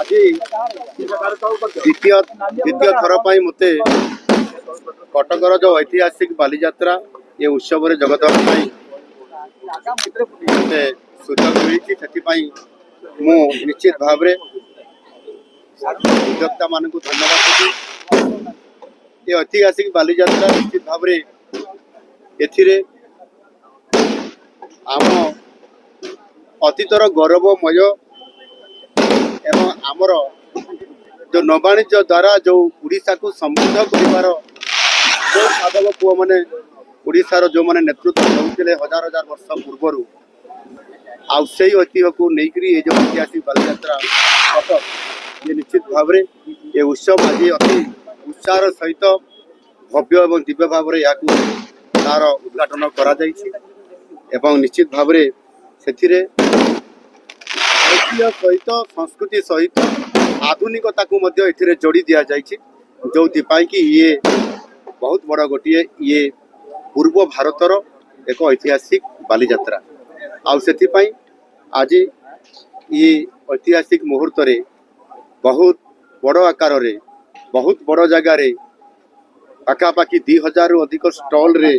आज द्वितीय थर मते कटकर जो ऐतिहासिक बालीजात्रा ये उत्सव जगदन मते सुजोग मिली मु निश्चित भाव उद्योक्ता मान धन्यवाद देवी। ये ऐतिहासिक बालीजात्रा निश्चित भाव आम अतीतर गौरवमय एवं आमर जो नवाणिज्य द्वारा जो उड़ीसा को समृद्ध कर जो साधव पुआ मैंने उड़ीसार जो मैंने नेतृत्व देते हजार हजार वर्ष पूर्वर आई ऐतिह्य को लेकर ये जो ऐतिहासिक बालीजात्रा कटक ये निश्चित भाव ये उत्सव आज अति उत्साह सहित भव्य और दिव्य भाव तार उद्घाटन करा एवं निश्चित भाव से सहित संस्कृति सहित आधुनिकता को जोड़ी दि जाए जो कि ये बहुत बड़ गोटे ये पूर्व भारतर एक ऐतिहासिक बालीजात्रा आउ आज ये ऐतिहासिक मुहूर्त रे बहुत बड़ आकार रे बहुत बड़ जगार पाखापाखि 2000 रु अधिक स्टल रे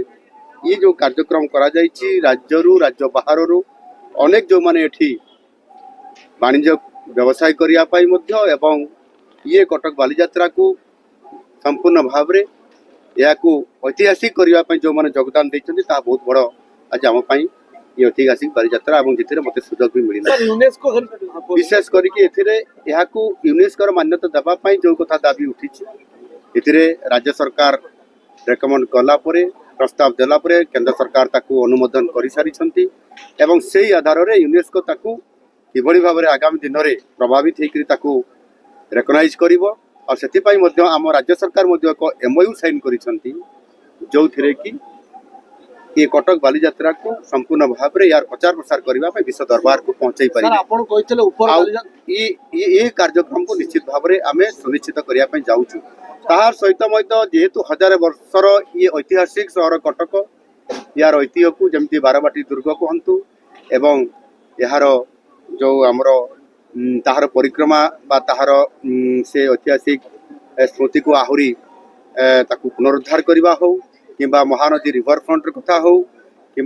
ये जो कार्यक्रम करा जायछि राज्य बाहर अनेक जो माने एठी वाणिज्य व्यवसाय करने एवं ये कटक बालीजात्रा को संपूर्ण भाव रे या ऐतिहासिक करने जो मैंने योगदान देते बहुत बड़ आज आम ये ऐतिहासिक बालीजात्रा जितने मत सुजोग भी मिला विशेष करके यूनेस्को मान्यता देवाई जो कथा दाबी उठी राज्य सरकार रेकमेंड कला प्रस्ताव देला केंद्र सरकार ताकू अनुमोदन कर सारी एवं से आधार रे यूनेस्को ताकू किभली भाव में आगामी दिन में प्रभावित होकर रेकग्नाइज करिवो और सेतिपाई मध्य आम राज्य सरकार मध्य एक एमओयू साइन करिसंती जो थिरे कि ये कटक बालीजात्रा को संपूर्ण भाव में यार प्रचार प्रसार करने विश्व दरबार को पहुंचाई पारे ये कार्यक्रम को निश्चित भाव में आम सुनिश्चित करने जाऊँ तार सहित मत जेहेतु हजार वर्षर ये ऐतिहासिक सहर कटक यार ऐतिह्य को जमी बारबाटी दुर्ग कहतु एवं यार जो आमर ताहार परिक्रमा बा ताहार से ऐतिहासिक स्मृति को आहुरी ताकू पुनरुद्धार करवा हो कि महानदी रिवर फ्रंट कथा हो कि